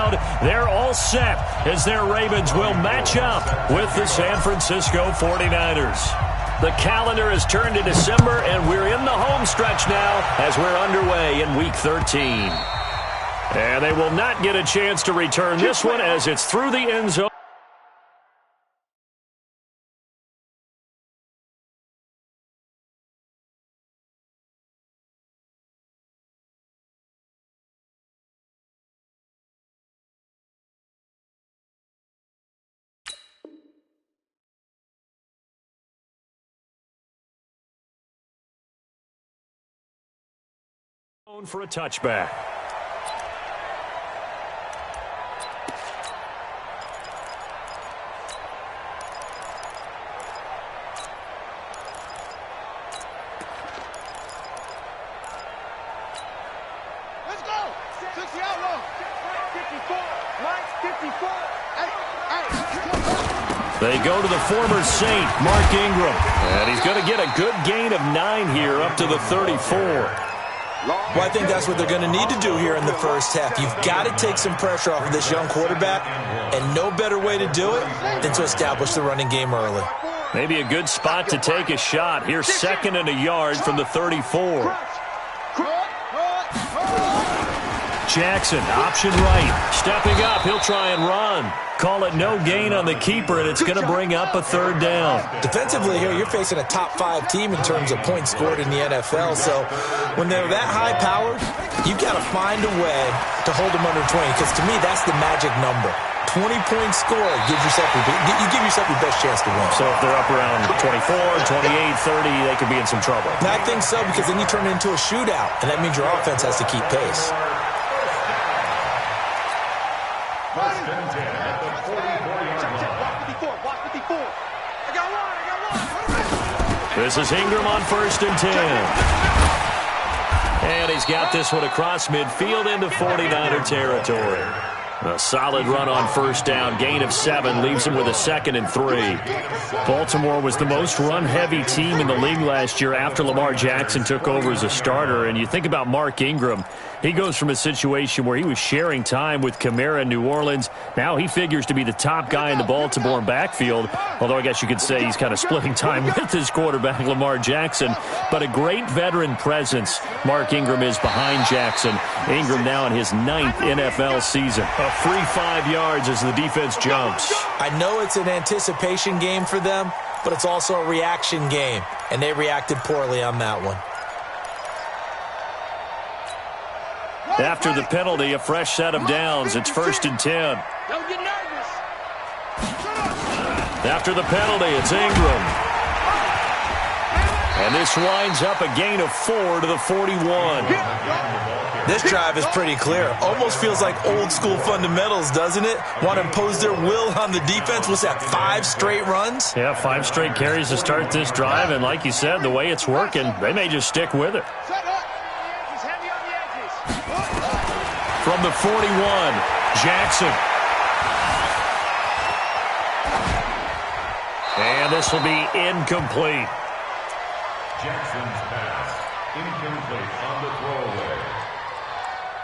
crowd, they're all set as their Ravens will match up with the San Francisco 49ers. The calendar has turned to December, and we're in the home stretch now as we're underway in Week 13. And they will not get a chance to return this one as it's through the end zone. For a touchback. Let's go! 60 out low. 54. Mike's 54. They go to the former Saint, Mark Ingram. And he's going to get a good gain of 9 here up to the 34. Well, I think that's what they're going to need to do here in the first half. You've got to take some pressure off of this young quarterback, and no better way to do it than to establish the running game early. Maybe a good spot to take a shot. Here's 2nd and a yard from the 34. Jackson, option right. Stepping up, he'll try and run. Call it no gain on the keeper, and it's going to bring up a 3rd down. Defensively here, you're facing a top 5 team in terms of points scored in the NFL. So when they're that high-powered, you've got to find a way to hold them under 20, because to me, that's the magic number. 20-point score gives yourself you give yourself your best chance to win. So if they're up around 24, 28, 30, they could be in some trouble. And I think so, because then you turn it into a shootout, and that means your offense has to keep pace. This is Ingram on 1st and 10. And he's got this one across midfield into 49er territory. A solid run on 1st down. Gain of 7 leaves him with a 2nd and 3. Baltimore was the most run-heavy team in the league last year after Lamar Jackson took over as a starter. And you think about Mark Ingram. He goes from a situation where he was sharing time with Kamara in New Orleans. Now he figures to be the top guy in the Baltimore backfield. Although I guess you could say he's kind of splitting time with his quarterback, Lamar Jackson. But a great veteran presence Mark Ingram is behind Jackson. Ingram now in his 9th NFL season. A free 5 yards as the defense jumps. I know it's an anticipation game for them, but it's also a reaction game. And they reacted poorly on that one. After the penalty, a fresh set of downs. It's 1st and 10. Don't get nervous. After the penalty, it's Ingram. And this winds up a gain of 4 to the 41. This drive is pretty clear. Almost feels like old school fundamentals, doesn't it? Want to impose their will on the defense. What's that, 5 straight runs? Yeah, 5 straight carries to start this drive. And like you said, the way it's working, they may just stick with it. From the 41, Jackson. And this will be incomplete. Jackson's pass, incomplete on the throwaway.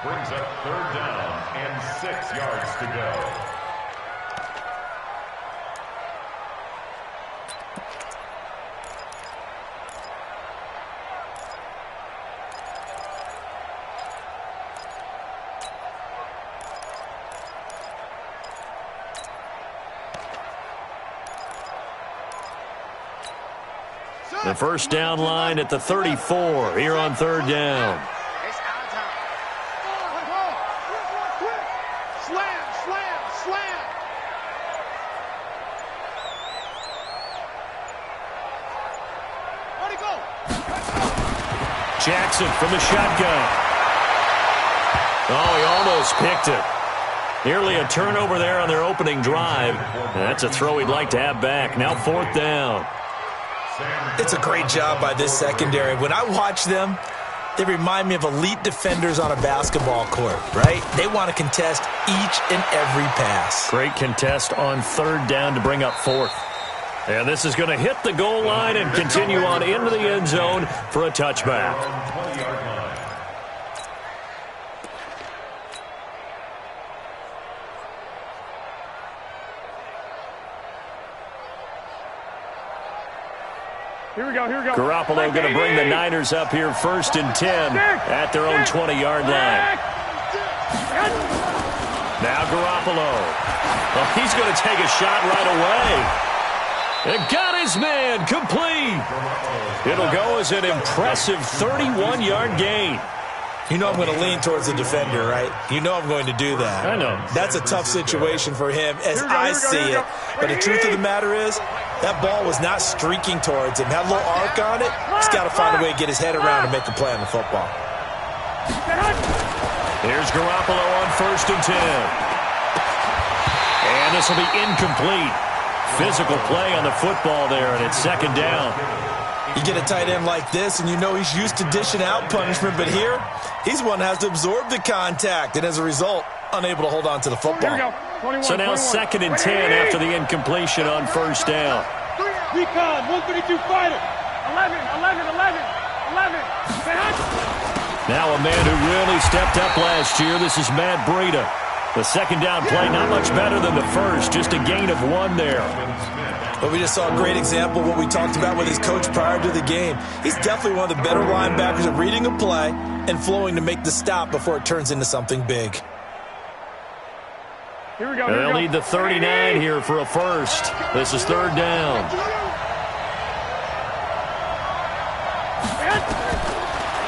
Brings up 3rd down and 6 yards to go. The 1st down line at the 34 here on 3rd down. It's our time. Slam, slam, slam. Where'd he go? Jackson from the shotgun. Oh, he almost picked it. Nearly a turnover there on their opening drive. And that's a throw he'd like to have back. Now 4th down. It's a great job by this secondary. When I watch them, they remind me of elite defenders on a basketball court, right? They want to contest each and every pass. Great contest on 3rd down to bring up 4th. And this is going to hit the goal line and continue on into the end zone for a touchback. Here we go. Garoppolo going to bring the Niners up here 1st and 10 at their own 20-yard line. Now Garoppolo. Well, he's going to take a shot right away. And got his man complete. It'll go as an impressive 31-yard gain. You know I'm going to lean towards the defender, right? You know I'm going to do that. I know. That's a tough situation for him as I see it. But the truth of the matter is, that ball was not streaking towards him. Had a little arc on it. He's got to find a way to get his head around and make a play on the football. Here's Garoppolo on 1st and 10. And this will be incomplete. Physical play on the football there, and it's 2nd down. You get a tight end like this, and you know he's used to dishing out punishment, but here, he's one that has to absorb the contact, and as a result, unable to hold on to the football. So now 2nd and 10 after the incompletion on 1st down. Recon, 132 fighter. 11. Now a man who really stepped up last year. This is Matt Breida. The 2nd down play, not much better than the first, just a gain of 1 there. But we just saw a great example of what we talked about with his coach prior to the game. He's definitely one of the better linebackers at reading a play and flowing to make the stop before it turns into something big. Here we go. They'll need the 39 here for a first. This is 3rd down.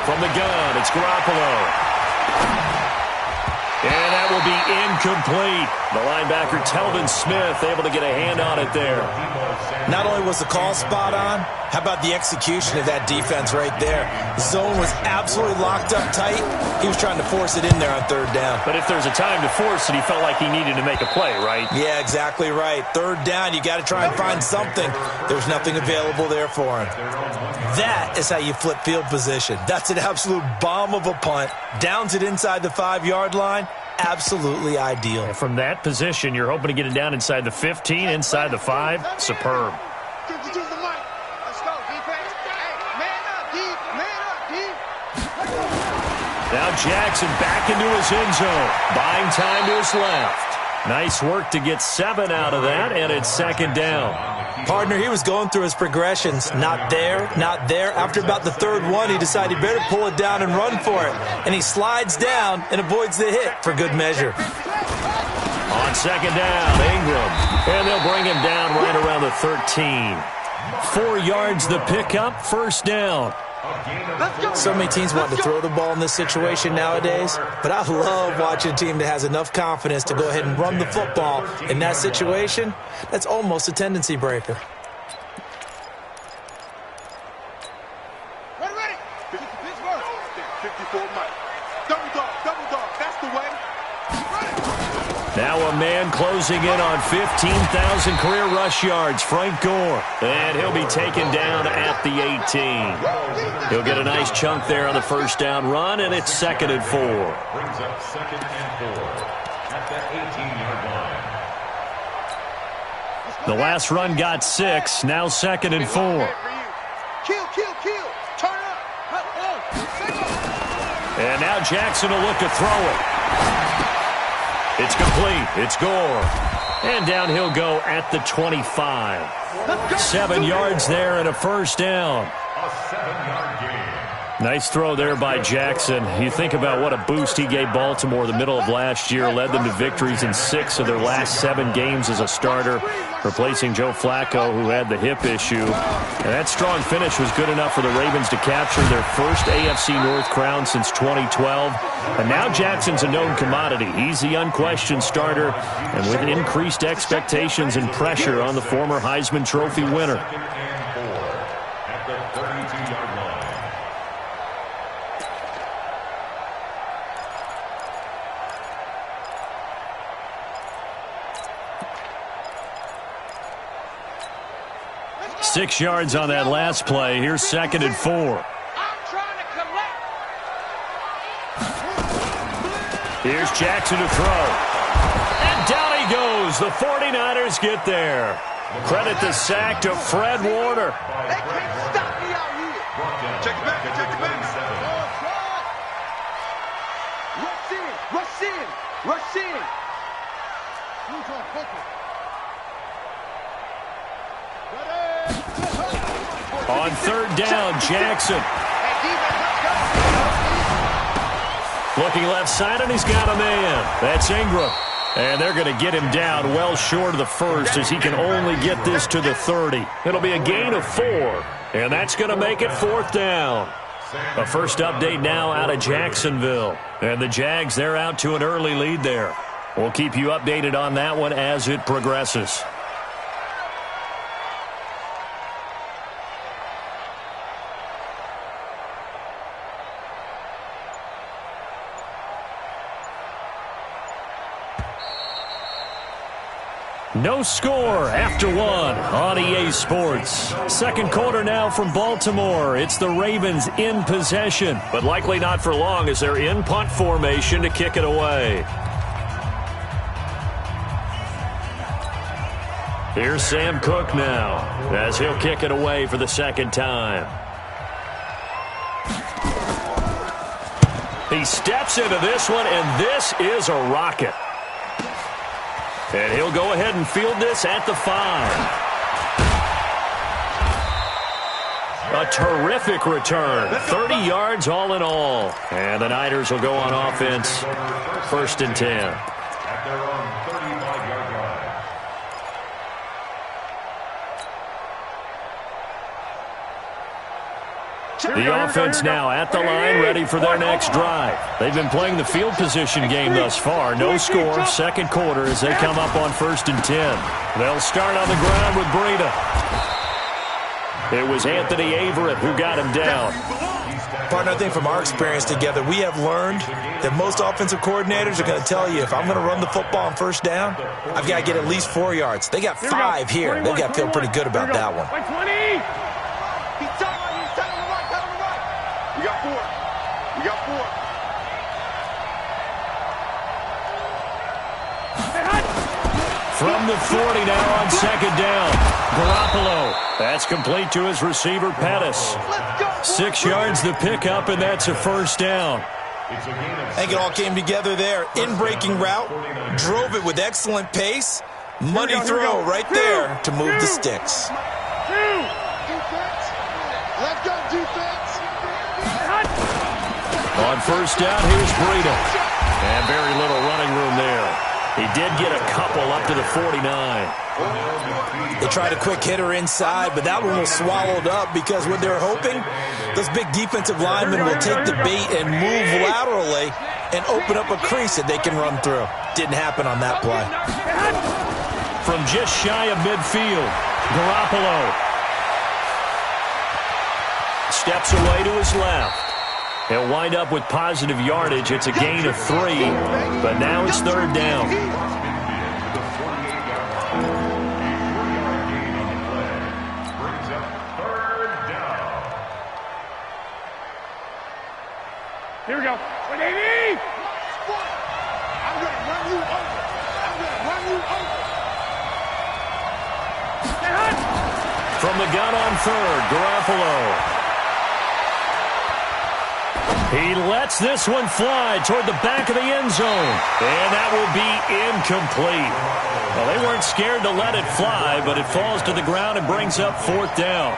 From the gun, it's Garoppolo. And that will be incomplete. The linebacker, Telvin Smith, able to get a hand on it there. Not only was the call spot on, how about the execution of that defense right there? The zone was absolutely locked up tight. He was trying to force it in there on 3rd down. But if there's a time to force it, he felt like he needed to make a play, right? Yeah, exactly right. 3rd down, you got to try and find something. There was nothing available there for him. That is how you flip field position. That's an absolute bomb of a punt. Downs it inside the 5-yard line. Absolutely ideal. And from that position, you're hoping to get it down inside the 15, inside the 5. Superb. Let's go, defense. Hey, man up, deep. Now Jackson back into his end zone. Buying time to his left. Nice work to get 7 out of that, and it's 2nd down. Partner, he was going through his progressions. Not there, not there. After about the 3rd one, he decided he better pull it down and run for it. And he slides down and avoids the hit for good measure. On 2nd down, Ingram. And they'll bring him down right around the 13. 4 yards the pickup, 1st down. So many teams want to throw the ball in this situation nowadays, but I love watching a team that has enough confidence to go ahead and run the football. In that situation, that's almost a tendency breaker. Ready. 54 Mike. Double dog. That's the way. Now a man closing in on 15,000 career rush yards, Frank Gore. And he'll be taken down at the 18. He'll get a nice chunk there on the 1st down run, and it's 2nd and 4. Brings up 2nd and 4 at the 18-yard line. The last run got 6, now 2nd and 4. Kill. Turn up. And now Jackson will look to throw it. It's complete. It's Gore. And down he'll go at the 25. 7 yards there and a 1st down. A 7-yard gain. Nice throw there by Jackson. You think about what a boost he gave Baltimore the middle of last year, led them to victories in 6 of their last 7 games as a starter, replacing Joe Flacco, who had the hip issue. And that strong finish was good enough for the Ravens to capture their first AFC North crown since 2012. And now Jackson's a known commodity. He's the unquestioned starter, and with increased expectations and pressure on the former Heisman Trophy winner. 2nd and 4 at the 32-yard line. Six yards on that last play. Here's 2nd and 4. I'm trying to collect. Here's Jackson to throw. And down he goes. The 49ers get there. Credit the sack to Fred Warner. They can't stop me out here. Check it back. Rush in. On On third down, Jackson. Looking left side, and he's got a man. That's Ingram. And they're going to get him down well short of the first as he can only get this to the 30. It'll be a gain of 4, and that's going to make it 4th down. A first update now out of Jacksonville. And the Jags, they're out to an early lead there. We'll keep you updated on that one as it progresses. No score after 1 on EA Sports. Second quarter now from Baltimore. It's the Ravens in possession, but likely not for long as they're in punt formation to kick it away. Here's Sam Cook now as he'll kick it away for the second time. He steps into this one, and this is a rocket. And he'll go ahead and field this at the 5. A terrific return. 30 yards all in all. And the Niners will go on offense. 1st and 10. At their own 35-yard line. The offense now at the line, ready for their next drive. They've been playing the field position game thus far. No score, second quarter as they come up on 1st and 10. They'll start on the ground with Breida. It was Anthony Averett who got him down. Partner, I think from our experience together, we have learned that most offensive coordinators are going to tell you, if I'm going to run the football on 1st down, I've got to get at least 4 yards. They got 5 here. They've got to feel pretty good about that one. We got 4. We got 4. From the 40 now on second down. Garoppolo. That's complete to his receiver, Pettis. 6 yards the pickup, and that's a first down. I think it all came together there. In-breaking route. Drove it with excellent pace. Money throw right there to move the sticks. Defense. Let's go, defense. On first down, here's Breida. And very little running room there. He did get a couple up to the 49. They tried a quick hitter inside, but that one was swallowed up because what they're hoping, those big defensive linemen will take the bait and move laterally and open up a crease that they can run through. Didn't happen on that play. From just shy of midfield, Garoppolo steps away to his left. He'll wind up with positive yardage. It's a gain of 3, but now it's 3rd down. Here we go. I'm going to run you over. I'm going to run you over. From the gun on 3rd, Garoppolo. He lets this one fly toward the back of the end zone. And that will be incomplete. Well, they weren't scared to let it fly, but it falls to the ground and brings up 4th down.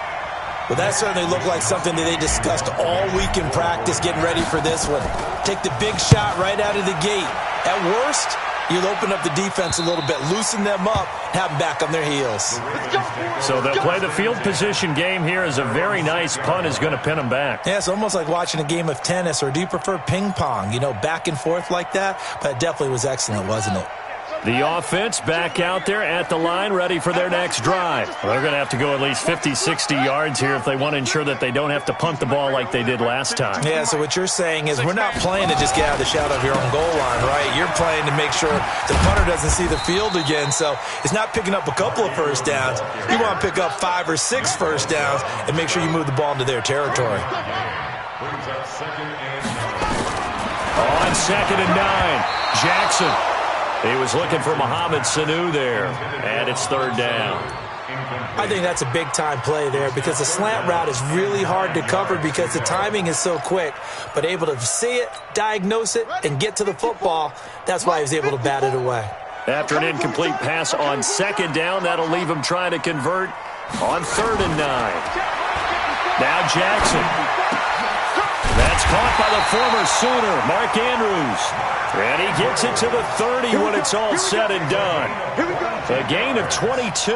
Well, that certainly looked like something that they discussed all week in practice, getting ready for this one. Take the big shot right out of the gate. At worst, you'll open up the defense a little bit, loosen them up, have them back on their heels. So they'll play the field position game here as a very nice punt is going to pin them back. Yeah, it's almost like watching a game of tennis, or do you prefer ping pong? You know, back and forth like that? But it definitely was excellent, wasn't it? The offense back out there at the line, ready for their next drive. Well, they're going to have to go at least 50, 60 yards here if they want to ensure that they don't have to punt the ball like they did last time. Yeah, so what you're saying is we're not playing to just get out of the shadow of your own goal line, right? You're playing to make sure the punter doesn't see the field again. So it's not picking up a couple of first downs. You want to pick up 5 or 6 first downs and make sure you move the ball into their territory. On 2nd and 9, Jackson. He was looking for Mohamed Sanu there, and it's 3rd down. I think that's a big-time play there because the slant route is really hard to cover because the timing is so quick. But able to see it, diagnose it, and get to the football, that's why he was able to bat it away. After an incomplete pass on 2nd down, that'll leave him trying to convert on 3rd and 9. Now Jackson. That's caught by the former Sooner, Mark Andrews. And he gets it to the 30 when it's all said and done. A gain of 22.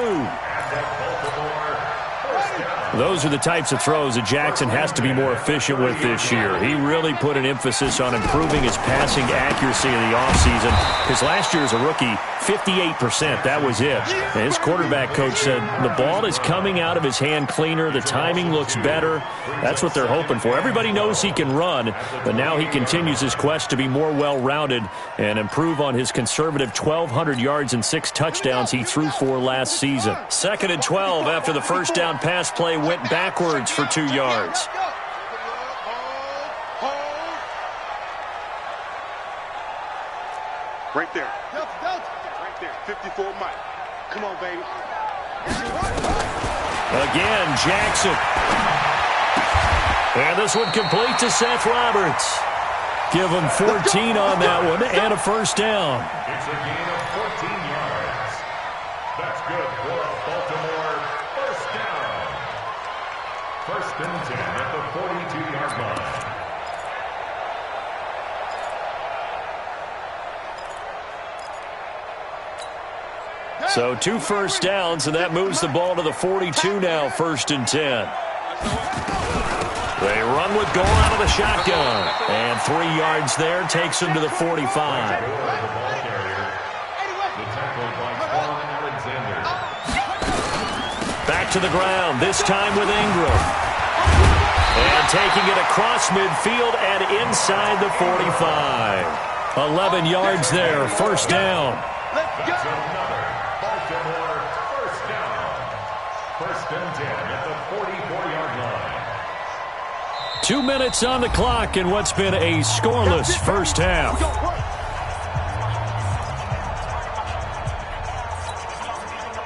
Those are the types of throws that Jackson has to be more efficient with this year. He really put an emphasis on improving his passing accuracy in the offseason. Because last year as a rookie, 58%, that was it. And his quarterback coach said the ball is coming out of his hand cleaner. The timing looks better. That's what they're hoping for. Everybody knows he can run, but now he continues his quest to be more well-rounded and improve on his conservative 1,200 yards and 6 touchdowns he threw for last season. 2nd and 12 after the first down pass play went backwards for 2 yards. Right there. Right there. 54 Mike. Come on, baby. Again, Jackson. And this one complete to Seth Roberts. Give him 14 on that one and a first down. It's a gain of 14 yards. That's good for a Baltimore first down. 1st and 10 at the 42-yard line. So 2 first downs, and that moves the ball to the 42 now, 1st and 10. They run with Gore out of the shotgun. And 3 yards there takes him to the 45. Back to the ground, this time with Ingram. And taking it across midfield and inside the 45. 11 yards there, 1st down. That's another Baltimore first down. 1st and 10 at the 44-yard line. 2 minutes on the clock in what's been a scoreless first half.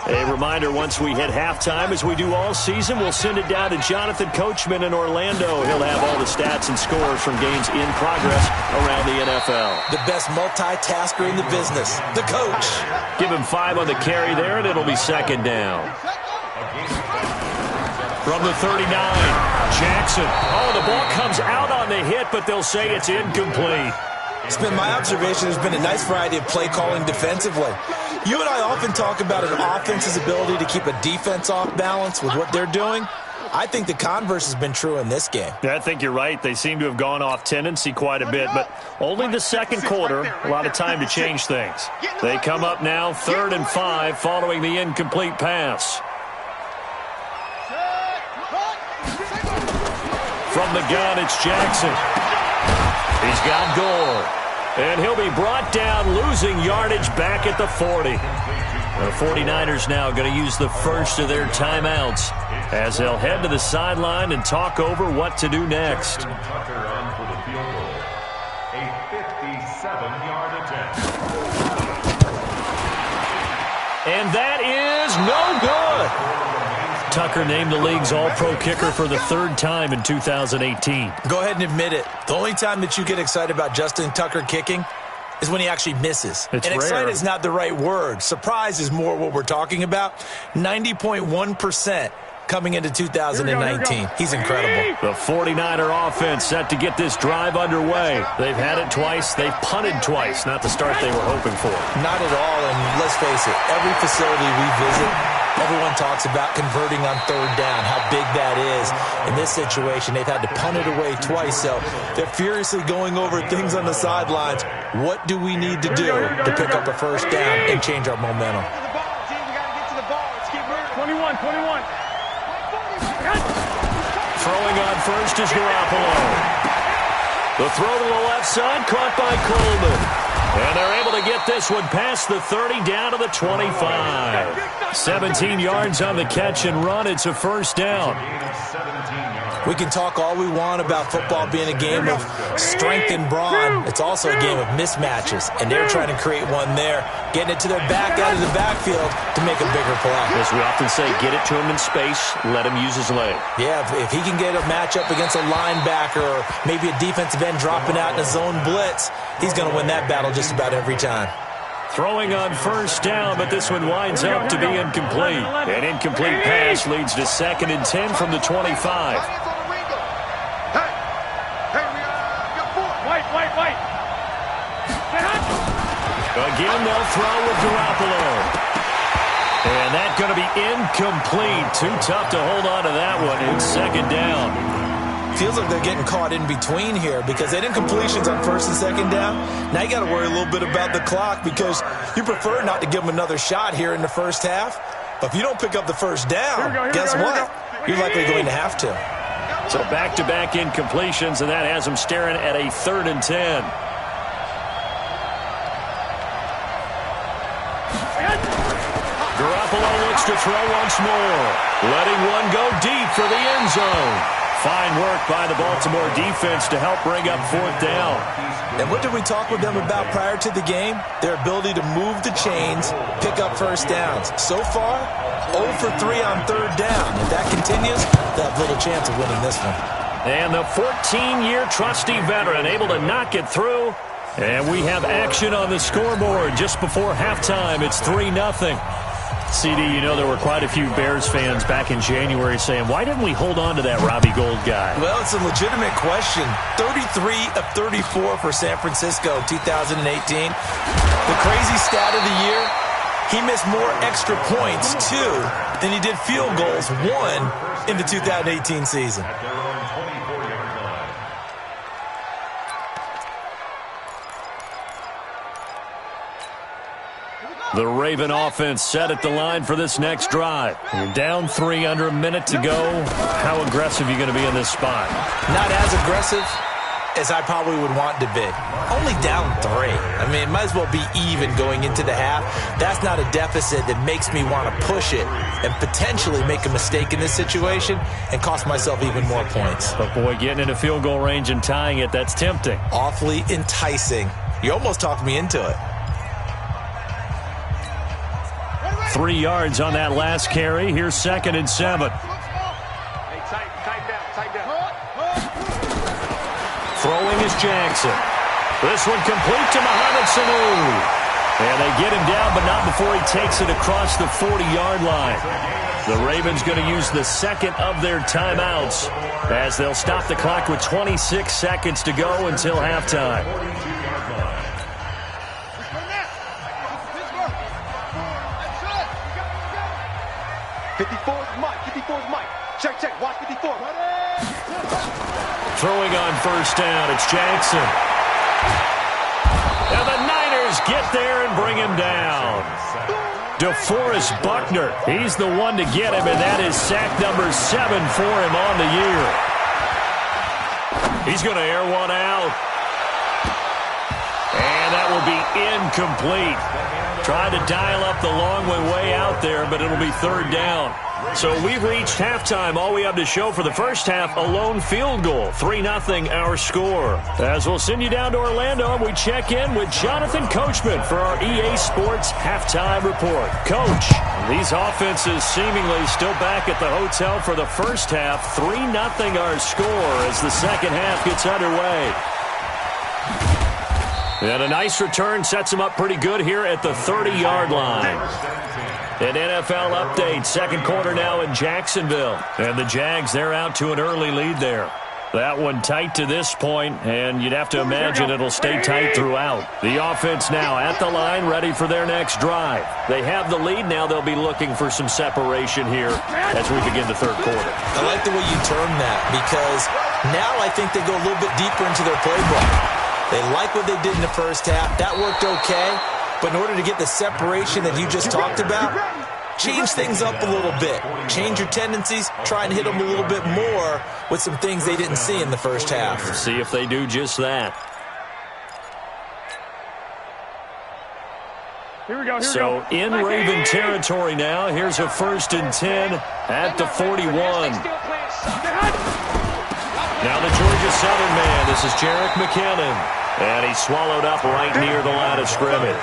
A reminder, once we hit halftime, as we do all season, we'll send it down to Jonathan Coachman in Orlando. He'll have all the stats and scores from games in progress around the NFL. The best multitasker in the business, the coach. Give him 5 on the carry there, and it'll be 2nd down. From the 39, Jackson. Oh, the ball comes out on the hit, but they'll say it's incomplete. It's been my observation. There's been a nice variety of play calling defensively. You and I often talk about an offense's ability to keep a defense off balance with what they're doing. I think the converse has been true in this game. Yeah, I think you're right. They seem to have gone off tendency quite a bit, but only the 2nd quarter, a lot of time to change things. They come up now 3rd and 5 following the incomplete pass. From the gun, it's Jackson. He's got Gore. And he'll be brought down, losing yardage back at the 40. The 49ers now going to use the first of their timeouts as they'll head to the sideline and talk over what to do next. Tucker on for the field goal. A 57-yard attempt. And that is no good. Tucker named the league's all-pro kicker for the 3rd time in 2018. Go ahead and admit it. The only time that you get excited about Justin Tucker kicking is when he actually misses. It's and rare. excited is not the right word. Surprise is more what we're talking about. 90.1% coming into 2019. He's incredible. The 49er offense set to get this drive underway. They've had it twice. They've punted twice. Not the start they were hoping for. Not at all, and let's face it, every facility we visit, everyone talks about converting on 3rd down, how big that is. In this situation, they've had to punt it away twice, so they're furiously going over things on the sidelines. What do we need to do to pick up a first down and change our momentum? 21. Throwing on first is Garoppolo. The throw to the left side, caught by Coleman. And they're able to get this one past the 30 down to the 25. 17 yards on the catch and run. It's a first down. We can talk all we want about football being a game of strength and brawn. It's also a game of mismatches, and they're trying to create one there, getting it to their back out of the backfield to make a bigger play. As we often say, get it to him in space, let him use his leg. Yeah, if he can get a matchup against a linebacker or maybe a defensive end dropping out in a zone blitz, he's going to win that battle just about every time. Throwing on first down, but this one winds up to be incomplete. An incomplete pass leads to 2nd and 10 from the 25. throw with Garoppolo. And that's going to be incomplete. Too tough to hold on to that one. It's second down. Feels like they're getting caught in between here because they didn't completions on first and second down. Now you got to worry a little bit about the clock because you prefer not to give them another shot here in the first half. But if you don't pick up the first down, guess what? You're likely going to have to. So back-to-back incompletions, and that has them staring at a 3rd and 10. Garoppolo looks to throw once more. Letting one go deep for the end zone. Fine work by the Baltimore defense to help bring up 4th down. And what did we talk with them about prior to the game? Their ability to move the chains, pick up first downs. So far, 0 for 3 on 3rd down. If that continues, they'll have little chance of winning this one. And the 14-year trusty veteran able to knock it through. And we have action on the scoreboard just before halftime. It's 3-0. CD, you know there were quite a few Bears fans back in January saying, why didn't we hold on to that Robbie Gould guy? Well, it's a legitimate question. 33 of 34 for San Francisco 2018. The crazy stat of the year, he missed more extra points, 2, than he did field goals, 1, in the 2018 season. The Raven offense set at the line for this next drive. You're down 3 under a minute to go. How aggressive are you going to be in this spot? Not as aggressive as I probably would want to be. Only down 3. I mean, it might as well be even going into the half. That's not a deficit that makes me want to push it and potentially make a mistake in this situation and cost myself even more points. But boy, getting into field goal range and tying it, that's tempting. Awfully enticing. You almost talked me into it. 3 yards on that last carry. Here's 2nd and 7. Hey, tighten down. Throwing is Jackson. This one complete to Mohamed Sanu. And they get him down, but not before he takes it across the 40-yard line. The Ravens going to use the 2nd of their timeouts as they'll stop the clock with 26 seconds to go until halftime. 54's Mike. 54's Mike. Check. Watch 54. Throwing on first down, it's Jackson. And the Niners get there and bring him down. DeForest Buckner, he's the one to get him, and that is sack number 7 for him on the year. He's going to air one out. And that will be incomplete. Trying to dial up the long way out there, but it'll be 3rd down. So we've reached halftime. All we have to show for the first half, a lone field goal. 3-0 our score. As we'll send you down to Orlando, and we check in with Jonathan Coachman for our EA Sports Halftime Report. Coach, these offenses seemingly still back at the hotel for the first half. 3-0 our score as the second half gets underway. And a nice return sets him up pretty good here at the 30-yard line. An NFL update, second quarter now in Jacksonville. And the Jags, they're out to an early lead there. That one tight to this point, and you'd have to imagine it'll stay tight throughout. The offense now at the line, ready for their next drive. They have the lead now. They'll be looking for some separation here as we begin the third quarter. I like the way you term that because now I think they go a little bit deeper into their playbook. They like what they did in the first half. That worked okay. But in order to get the separation that you just talked about, change things up a little bit. Change your tendencies. Try and hit them a little bit more with some things they didn't see in the first half. See if they do just that. Here we go. So in Raven territory now. Here's a 1st and 10 at the 41. Now the Georgia Southern man. This is Jerick McKinnon. And he's swallowed up right near the line of scrimmage.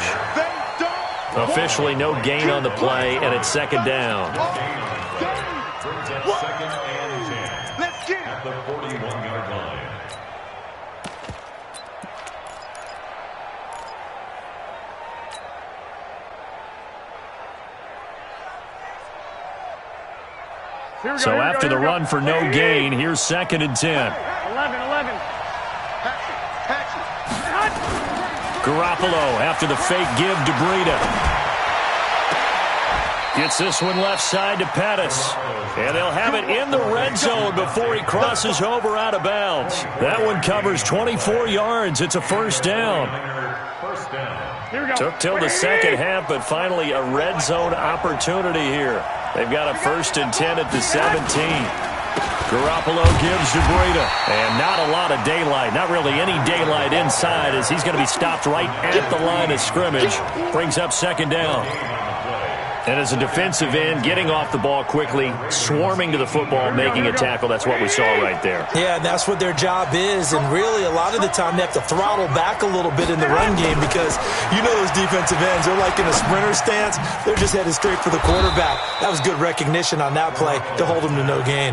Officially no gain on the play, and it's 2nd down. Second and 10 at the 41-yard line. So after the run for no gain, here's 2nd and 10. 11. Garoppolo after the fake give to Breida. Gets this one left side to Pettis. And they'll have it in the red zone before he crosses over out of bounds. That one covers 24 yards. It's a first down. Took till the second half, but finally a red zone opportunity here. They've got a 1st and 10 at the 17. Garoppolo gives to Breida. And not a lot of daylight. Not really any daylight inside as he's going to be stopped right at the line of scrimmage. Brings up second down. And as a defensive end, getting off the ball quickly, swarming to the football, making a tackle. That's what we saw right there. Yeah, and that's what their job is. And really, a lot of the time, they have to throttle back a little bit in the run game because you know those defensive ends, they're like in a sprinter stance. They're just headed straight for the quarterback. That was good recognition on that play to hold him to no gain.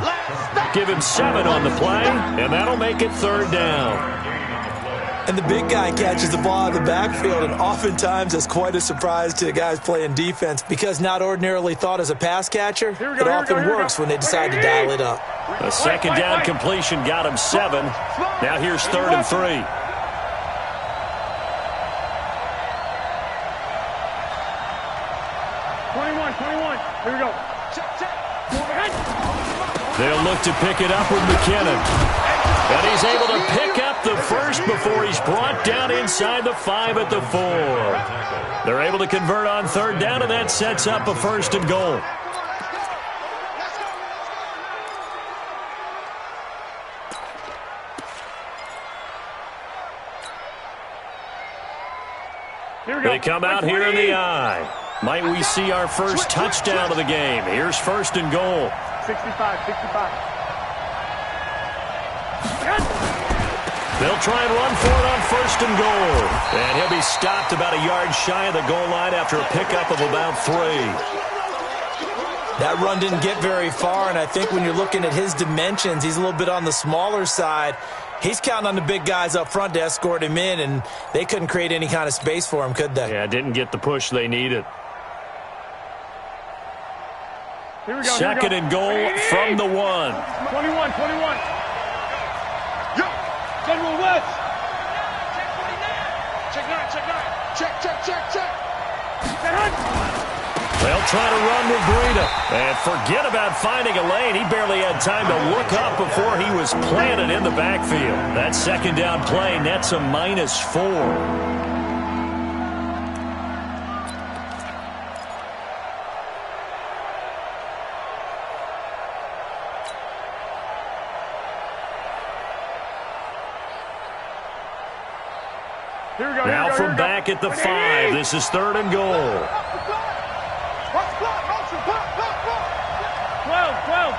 Give him 7 on the play, and that'll make it 3rd down. And the big guy catches the ball out of the backfield, and oftentimes it's quite a surprise to the guys playing defense because not ordinarily thought as a pass catcher, it often works when they decide to dial it up. A 2nd down completion got him 7. Now here's 3rd and 3. 21. Here we go. They'll look to pick it up with McKinnon. And he's able to pick up the first before he's brought down inside the 5 at the 4. They're able to convert on 3rd down, and that sets up a 1st and goal. They come out here in the I. Might we see our first touchdown of the game? Here's 1st and goal. 65. They'll try and run for it on 1st and goal. And he'll be stopped about a yard shy of the goal line after a pickup of about 3. That run didn't get very far, and I think when you're looking at his dimensions, he's a little bit on the smaller side. He's counting on the big guys up front to escort him in, and they couldn't create any kind of space for him, could they? Yeah, didn't get the push they needed. Here we go. 2nd and goal from the 1. 21. General West. Check 9. Check. They'll try to run with Breida. And forget about finding a lane. He barely had time to look up before he was planted in the backfield. That 2nd down play nets a -4. Now from back at the 5, this is 3rd and goal. 12.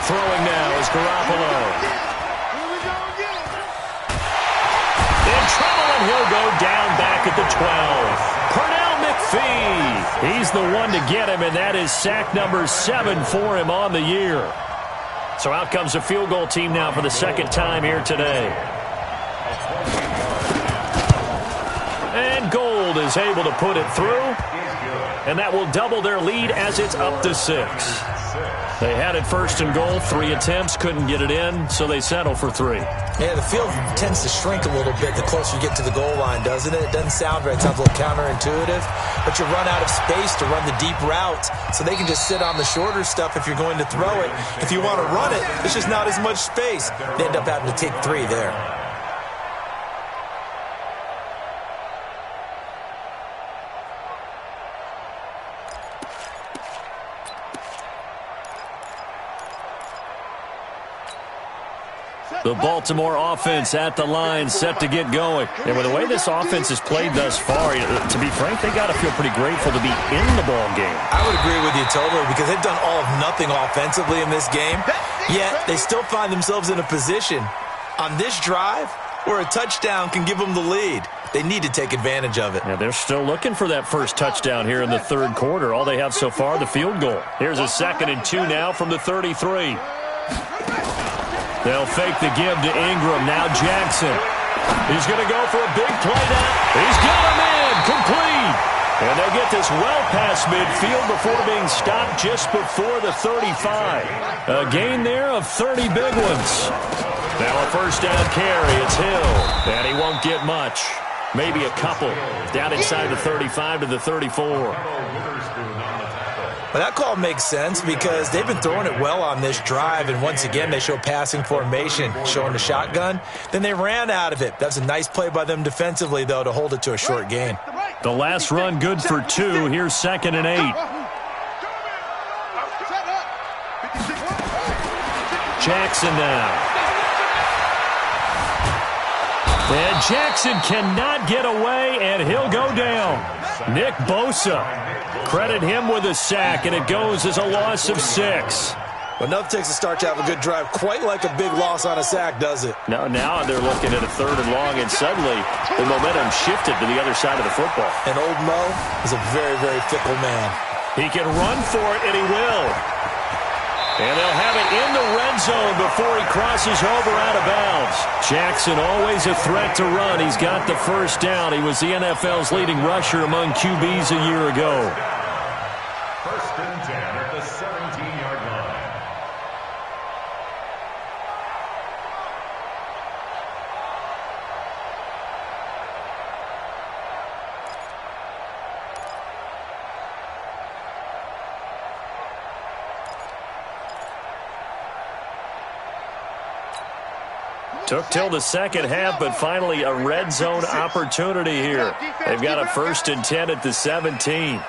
Throwing now is Garoppolo. In trouble, and he'll go down back at the 12. Pernell McPhee. He's the one to get him, and that is sack number 7 for him on the year. So out comes a field goal team now for the 2nd time here today. And Gold is able to put it through. And that will double their lead as it's up to 6. They had it 1st and goal, 3 attempts, couldn't get it in, so they settle for 3. Yeah, the field tends to shrink a little bit the closer you get to the goal line, doesn't it? It doesn't sound right. It sounds a little counterintuitive, but you run out of space to run the deep routes, so they can just sit on the shorter stuff if you're going to throw it. If you want to run it, there's just not as much space. They end up having to take 3 there. The Baltimore offense at the line, set to get going. And with the way this offense has played thus far, to be frank, they got to feel pretty grateful to be in the ball game. I would agree with you totally because they've done all of nothing offensively in this game, yet they still find themselves in a position on this drive where a touchdown can give them the lead. They need to take advantage of it. Yeah, they're still looking for that first touchdown here in the 3rd quarter. All they have so far, the field goal. Here's a 2nd and 2 now from the 33. They'll fake the give to Ingram. Now Jackson. He's going to go for a big play now. He's got him in. Complete. And they get the this well past midfield before being stopped just before the 35. A gain there of 30 big ones. Now a first down carry. It's Hill, and he won't get much. Maybe a couple. Down inside the 35 to the 34. Well, that call makes sense because they've been throwing it well on this drive, and once again they show passing formation, showing the shotgun. Then they ran out of it. That's a nice play by them defensively, though, to hold it to a short gain. The last run good for 2. Here's 2nd and 8. Jackson now. And Jackson cannot get away, and he'll go down. Nick Bosa. Credit him with a sack, and it goes as a loss of 6. Well, nothing takes a start to have a good drive quite like a big loss on a sack, does it? Now they're looking at a 3rd and long, and suddenly the momentum shifted to the other side of the football. And old Mo is a very, very fickle man. He can run for it, and he will. And they'll have it in the red zone before he crosses over out of bounds. Jackson always a threat to run. He's got the first down. He was the NFL's leading rusher among QBs a year ago. 1st and 10 at the 17-yard line. Took till the second half, but finally a red zone opportunity here. They've got a 1st and 10 at the 17.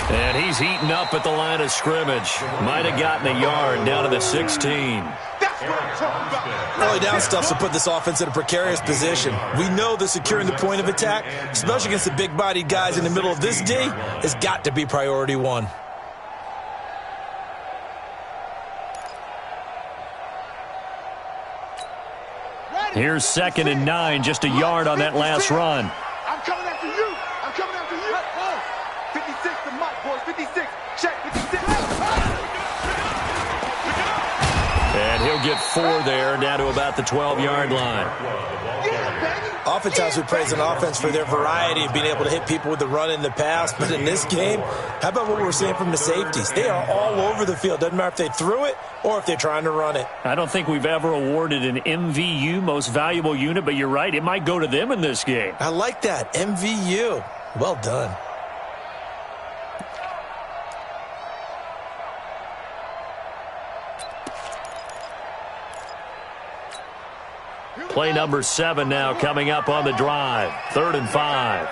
And he's heating up at the line of scrimmage. Might have gotten a yard down to the 16. Early down stuff to put this offense in a precarious position. We know that securing the point of attack, especially against the big-bodied guys in the middle of this D, has got to be priority 1. Here's 2nd and 9, just a yard on that last run. I'm coming after you. I'm coming after you. 56 to Mike, boys. 56. Check 56. And he'll get 4 there, down to about the 12-yard line. Oftentimes we praise an offense for their variety of being able to hit people with the run in the pass. But in this game, how about what we're seeing from the safeties? They are all over the field. Doesn't matter if they threw it or if they're trying to run it. I don't think we've ever awarded an MVU, most valuable unit, but you're right. It might go to them in this game. I like that. MVU. Well done. Play number 7 now coming up on the drive. 3rd and 5.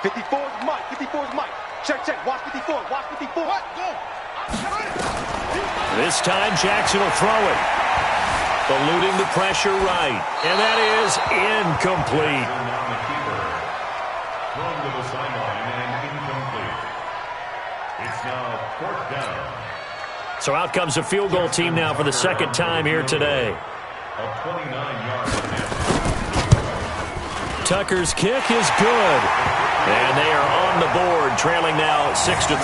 54 is Mike. 54 is Mike. Check, check. Watch 54. Watch 54. What? Go. This time Jackson will throw it. Eluding the pressure right. And that is incomplete. Thrown to the sideline and incomplete. It's now 4th down. So out comes a field goal team now for the 2nd time here today. A 29-yard attempt. Tucker's kick is good. And they are on the board, trailing now 6-3.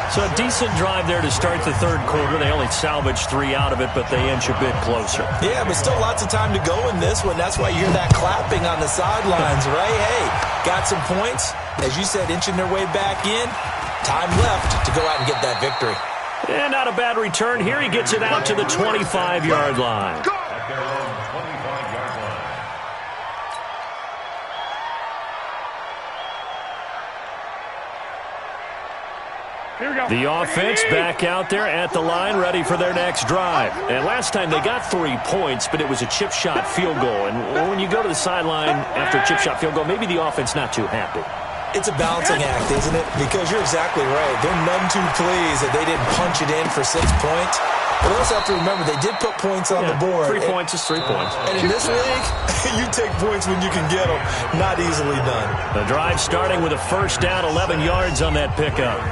So a decent drive there to start the 3rd quarter. They only salvaged 3 out of it, but they inch a bit closer. Yeah, but still lots of time to go in this one. That's why you hear that clapping on the sidelines, right? Hey, got some points. As you said, inching their way back in. Time left to go out and get that victory. And not a bad return. Here he gets it out to the 25-yard line. At their own 25-yard line. The offense back out there at the line, ready for their next drive. And last time they got 3 points, but it was a chip shot field goal. And when you go to the sideline after a chip shot field goal, maybe the offense not too happy. It's a balancing act, isn't it? Because you're exactly right. They're none too pleased that they didn't punch it in for 6 points. But also have to remember, they did put points on the board. 3 points is 3 points. And in this league, you take points when you can get them. Not easily done. The drive starting with a first down, 11 yards on that pickup.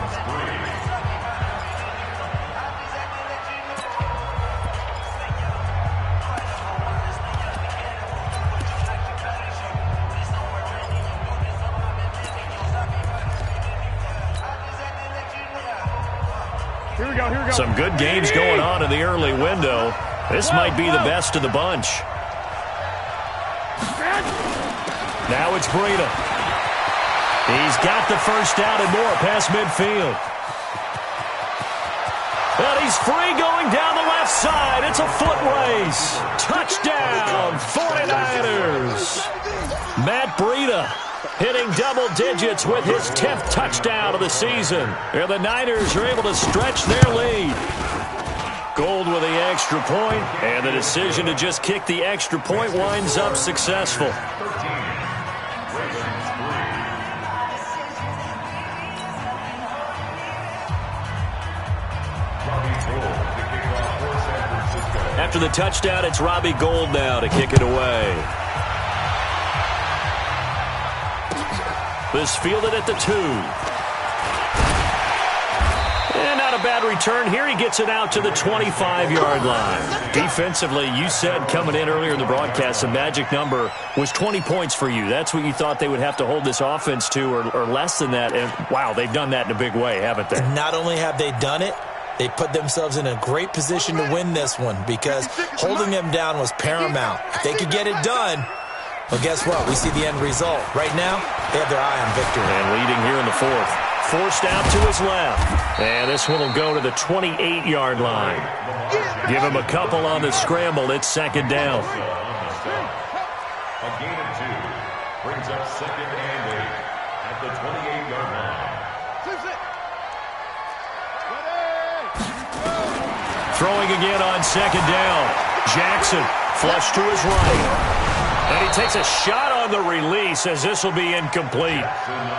Some good games going on in the early window. This might be the best of the bunch. Now it's Breida. He's got the first down and more past midfield. And he's free going down the left side. It's a foot race. Touchdown, 49ers. Matt Breida hitting double digits with his 10th touchdown of the season. And the Niners are able to stretch their lead. Gold with the extra point, and the decision to just kick the extra point winds up successful. After the touchdown, it's Robbie Gould now to kick it away. This fielded at the 2. And not a bad return here. He gets it out to the 25-yard line. Defensively, you said coming in earlier in the broadcast, the magic number was 20 points for you. That's what you thought they would have to hold this offense to, or less than that. And, wow, they've done that in a big way, haven't they? And not only have they done it, they put themselves in a great position to win this one because holding them down was paramount. If they could get it done, well, guess what? We see the end result. Right now, they have their eye on victory. And leading here in the 4th. Forced out to his left. And this one will go to the 28-yard line. Give him a couple on the scramble. It's second down. A gain of 2 brings up second and 8 at the 28-yard line. Throwing again on second down. Jackson flush to his right. And he takes a shot on the release as this will be incomplete.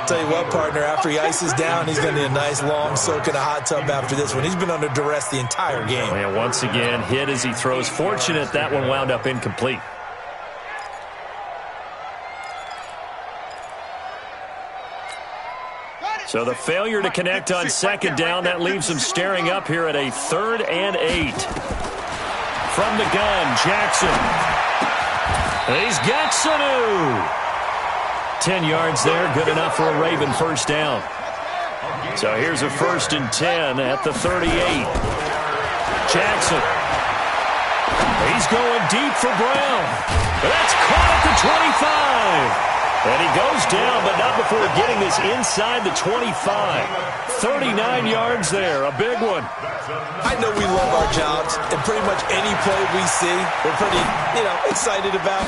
Tell you what, partner, after he ices down, he's going to need a nice long soak in a hot tub after this one. He's been under duress the entire game. And once again, hit as he throws. Fortunate that one wound up incomplete. So the failure to connect on second down, that leaves him staring up here at a 3rd and 8. From the gun, Jackson. He's got Sanu. 10 yards there, good enough for a Raven first down. So here's a 1st and 10 at the 38. Jackson. He's going deep for Brown. That's caught at the 25. And he goes down, but not before getting this inside the 25. 39 yards there, a big one. I know we love our jobs, and pretty much any play we see, we're pretty, excited about.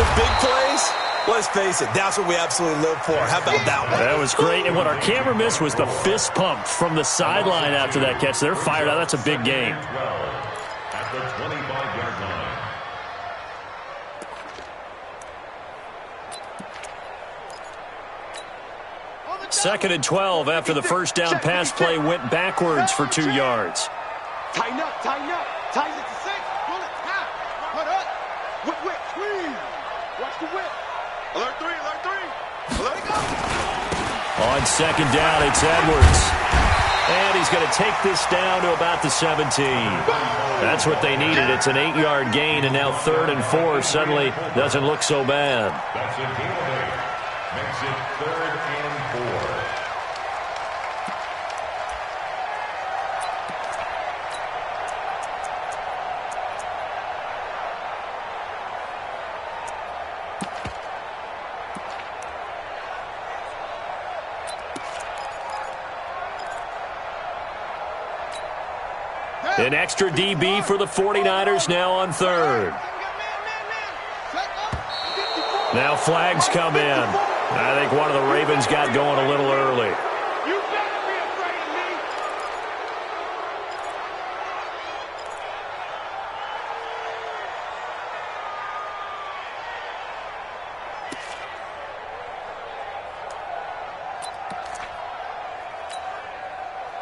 The big plays, let's face it, that's what we absolutely live for. How about that one? That was great, and what our camera missed was the fist pump from the sideline after that catch. They're fired out. That's a big game. At the 25-yard line. Second and 12 after the first down pass play went backwards for 2 yards. Tighten up, tighten up. Tighten it to 6. Pull it, tap. Put up. Whip, whip, squeeze. Watch the whip. Alert 3, alert 3. Let it go. On second down, it's Edwards. And he's going to take this down to about the 17. That's what they needed. It's an 8-yard gain, and now 3rd and 4 suddenly doesn't look so bad. That's a gain of 8. Makes it 3rd and 4. An extra DB for the 49ers now on 3rd. Now flags come in. I think one of the Ravens got going a little early. You better be afraid of me.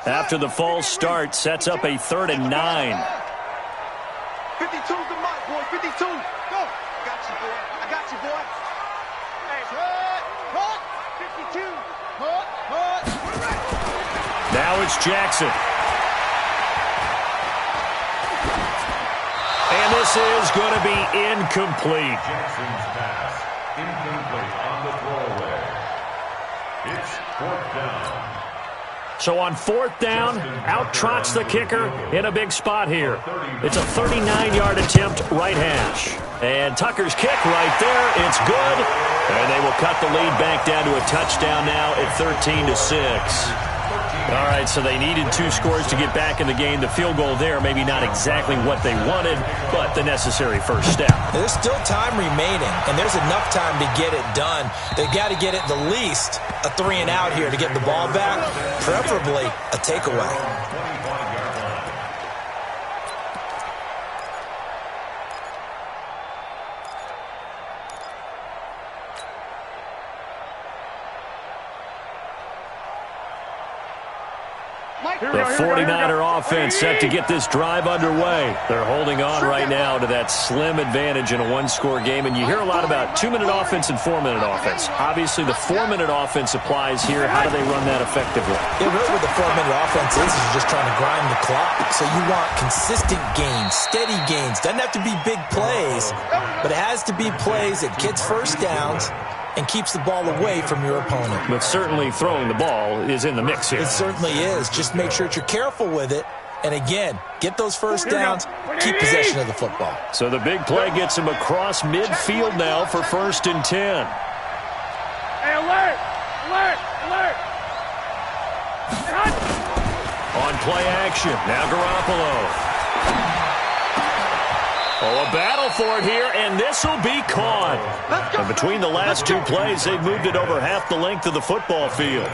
After the false start, sets up a 3rd and 9. 52's the mark, boy. 52. Go. Got you, boy. I got you, boy. Hey, cut. 52. Cut. Now it's Jackson. And this is going to be incomplete. Jackson's pass incomplete on the throwaway. It's 4th down. So on 4th down, out trots the kicker in a big spot here. It's a 39-yard attempt right hash. And Tucker's kick right there. It's good. And they will cut the lead back down to a touchdown now at 13-6. All right, so they needed 2 scores to get back in the game. The field goal there, maybe not exactly what they wanted, but the necessary first step. There's still time remaining, and there's enough time to get it done. They've got to get at the least a 3-and-out here to get the ball back, preferably a takeaway. The 49er offense set to get this drive underway. They're holding on right now to that slim advantage in a 1-score game. And you hear a lot about 2-minute offense and 4-minute offense. Obviously, the 4-minute offense applies here. How do they run that effectively? Yeah, really what the 4-minute offense is you're just trying to grind the clock. So you want consistent gains, steady gains. Doesn't have to be big plays, but it has to be plays that gets first downs and keeps the ball away from your opponent. But certainly throwing the ball is in the mix here. It certainly is. Just make sure that you're careful with it. And again, get those first downs, keep possession of the football. So the big play gets him across midfield now for 1st and 10. Hey, alert! Alert! Alert! On play action, now Garoppolo. Oh, a battle for it here, and this will be caught. And between the last 2 plays, they've moved it over half the length of the football field.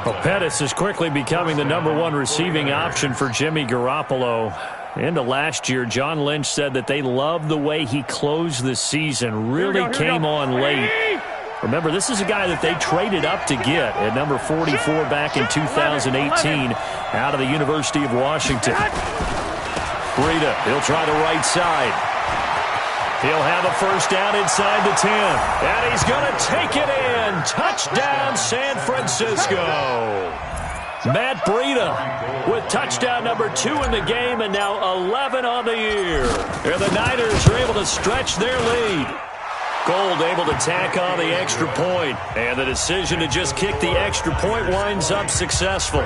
Well, Pettis is quickly becoming the #1 receiving option for Jimmy Garoppolo. Into last year, John Lynch said that they loved the way he closed the season, really came on late. Remember, this is a guy that they traded up to get at number 44 back in 2018 out of the University of Washington. Breida, he'll try the right side. He'll have a first down inside the 10. And he's going to take it in. Touchdown, San Francisco. Matt Breida with touchdown number 2 in the game and now 11 on the year. And the Niners are able to stretch their lead. Gold able to tack on the extra point. And the decision to just kick the extra point winds up successful.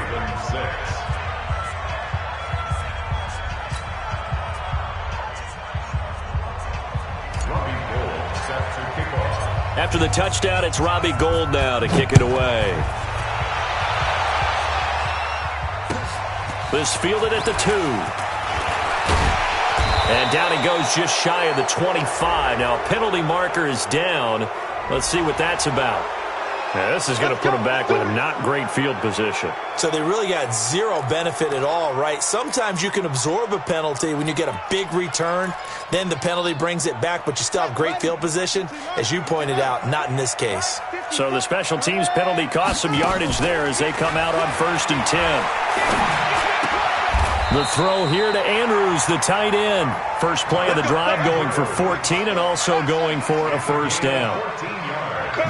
After the touchdown, it's Robbie Gould now to kick it away. This fielded at the 2. And down he goes just shy of the 25. Now a penalty marker is down. Let's see what that's about. Now, this is going to put him back with a not great field position. So they really got zero benefit at all, right? Sometimes you can absorb a penalty when you get a big return. Then the penalty brings it back, but you still have great field position. As you pointed out, not in this case. So the special teams penalty cost some yardage there as they come out on 1st and 10. The throw here to Andrews, the tight end. First play of the drive going for 14 and also going for a first down.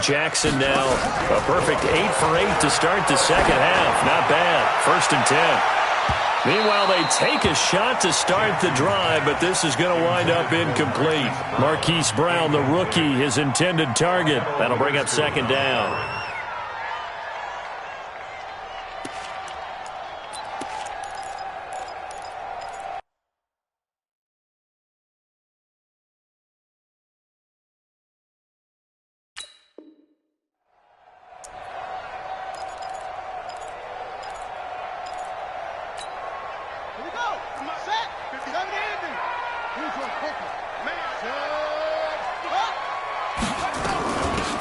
Jackson now a perfect 8 for 8 to start the second half. Not bad. 1st and 10. Meanwhile, they take a shot to start the drive, but this is going to wind up incomplete. Marquise Brown, the rookie, his intended target. That'll bring up 2nd down.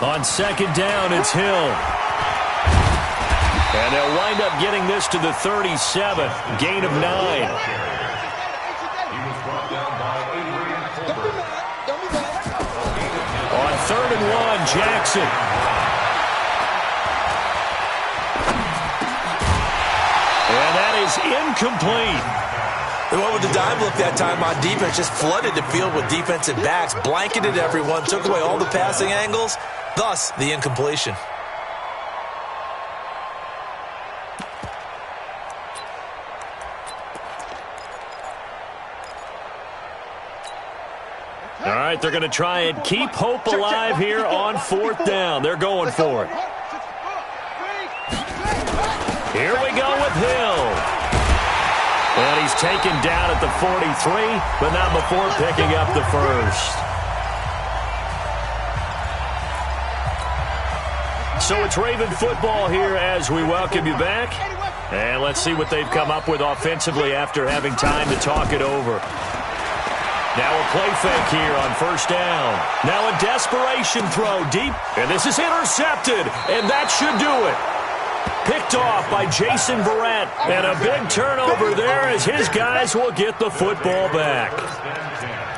On 2nd down, it's Hill. And they'll wind up getting this to the 37. Gain of 9. On 3rd and 1, Jackson. And that is incomplete. They went with the dime look that time on defense, just flooded the field with defensive backs, blanketed everyone, took away all the passing angles, thus the incompletion. All right, they're going to try and keep hope alive here on 4th down. They're going for it. Here we go with Hill. And he's taken down at the 43, but not before picking up the first. So it's Raven football here as we welcome you back. And let's see what they've come up with offensively after having time to talk it over. Now a play fake here on first down. Now a desperation throw deep. And this is intercepted. And that should do it. Picked off by Jason Verrett. And a big turnover there as his guys will get the football back.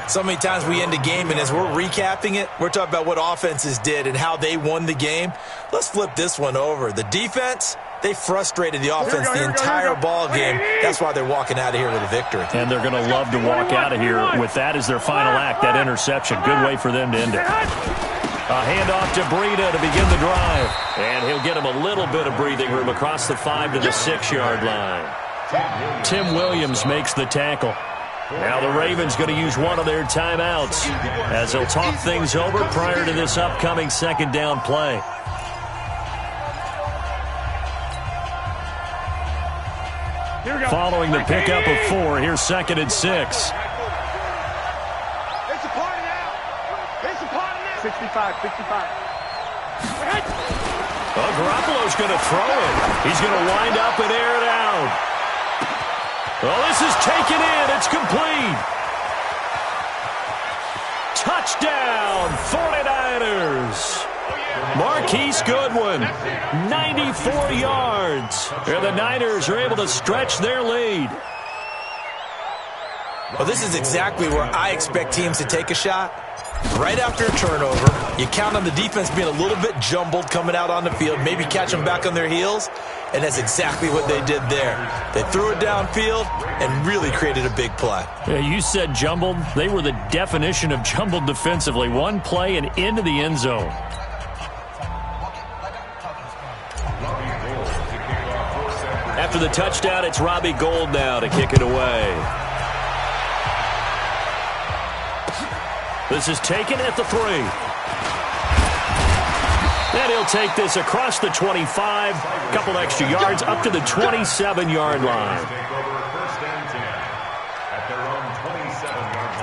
So many times we end a game, and as we're recapping it, we're talking about what offenses did and how they won the game. Let's flip this one over. The defense, they frustrated the offense the entire ball game. That's why they're walking out of here with a victory. And they're going to love to walk out of here with that as their final act, that interception. Good way for them to end it. A handoff to Breida to begin the drive. And he'll get him a little bit of breathing room across the 5 to the 6-yard line. Tim Williams makes the tackle. Now the Ravens going to use one of their timeouts as they'll talk things over prior to this upcoming second down play. Following the pickup of 4, here's 2nd and 6. It's a party now. It's a party now. 65. Oh, Garoppolo's going to throw it. He's going to wind up and air it out. Well, this is taken in. It's complete. Touchdown, 49ers. Marquise Goodwin, 94 yards. And the Niners are able to stretch their lead. Well, this is exactly where I expect teams to take a shot. Right after a turnover, you count on the defense being a little bit jumbled coming out on the field, maybe catch them back on their heels, and that's exactly what they did there. They threw it downfield and really created a big play. Yeah, you said jumbled. They were the definition of jumbled defensively. One play and into the end zone. After the touchdown, it's Robbie Gould now to kick it away. This is taken at the 3. And he'll take this across the 25, a couple extra yards up to the 27-yard line. First and 10 at their own 27-yard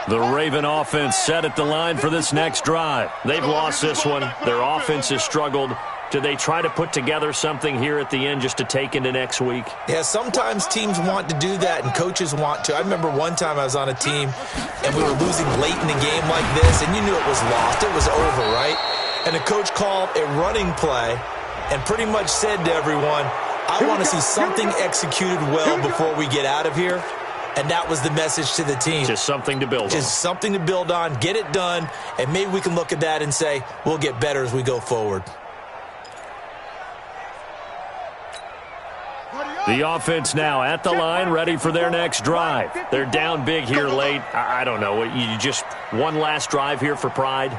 line. The Raven offense set at the line for this next drive. They've lost this one. Their offense has struggled. Do they try to put together something here at the end just to take into next week? Yeah, sometimes teams want to do that and coaches want to. I remember one time I was on a team and we were losing late in the game like this, and you knew it was lost. It was over, right? And the coach called a running play and pretty much said to everyone, I want to see something executed well before we get out of here. And that was the message to the team. Just something to build on. Just something to build on, get it done, and maybe we can look at that and say, we'll get better as we go forward. The offense now at the line, ready for their next drive. They're down big here late. I don't know. You just one last drive here for pride?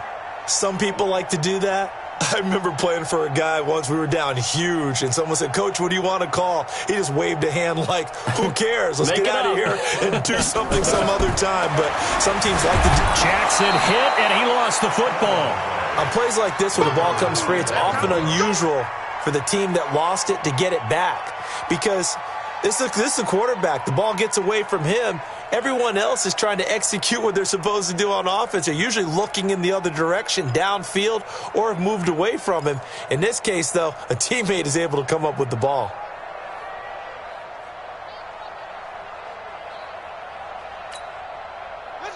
Some people like to do that. I remember playing for a guy once. We were down huge, and someone said, Coach, what do you want to call? He just waved a hand like, who cares? Let's get out of here and do something some other time. But some teams like to do. Jackson hit, and he lost the football. On plays like this where the ball comes free, it's often unusual for the team that lost it to get it back. Because this is a quarterback. The ball gets away from him. Everyone else is trying to execute what they're supposed to do on offense. They're usually looking in the other direction, downfield, or have moved away from him. In this case, though, a teammate is able to come up with the ball.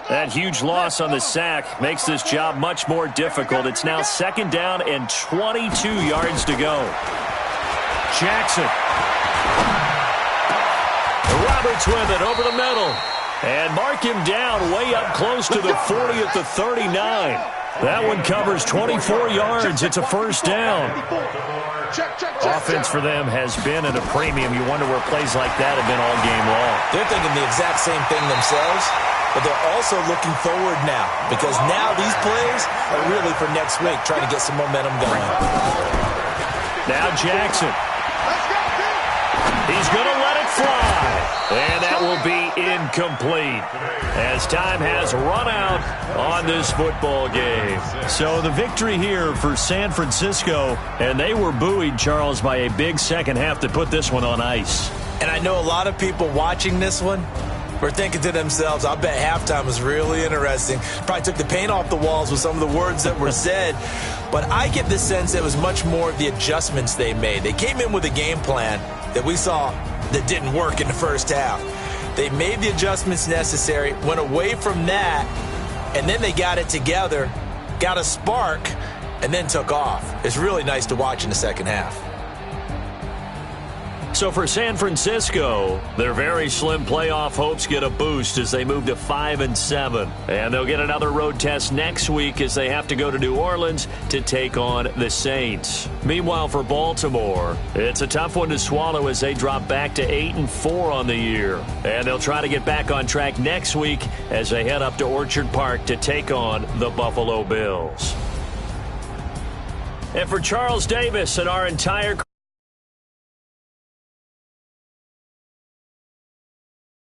That huge loss on the sack makes this job much more difficult. It's now 2nd down and 22 yards to go. Jackson. Roberts with it over the middle. And mark him down way up close to the 40 at the 39. That one covers 24 yards. It's a first down. Offense for them has been at a premium. You wonder where plays like that have been all game long. They're thinking the exact same thing themselves, but they're also looking forward now because now these plays are really for next week, trying to get some momentum going. Now Jackson. He's going to let it fly. And that will be incomplete as time has run out on this football game. So the victory here for San Francisco, and they were buoyed, Charles, by a big second half to put this one on ice. And I know a lot of people watching this one, were thinking to themselves, I bet halftime was really interesting. Probably took the paint off the walls with some of the words that were said. But I get the sense it was much more of the adjustments they made. They came in with a game plan that we saw that didn't work in the first half. They made the adjustments necessary, went away from that, and then they got it together, got a spark, and then took off. It's really nice to watch in the second half. So for San Francisco, their very slim playoff hopes get a boost as they move to 5-7. And they'll get another road test next week as they have to go to New Orleans to take on the Saints. Meanwhile, for Baltimore, it's a tough one to swallow as they drop back to 8-4 on the year. And they'll try to get back on track next week as they head up to Orchard Park to take on the Buffalo Bills. And for Charles Davis and our entire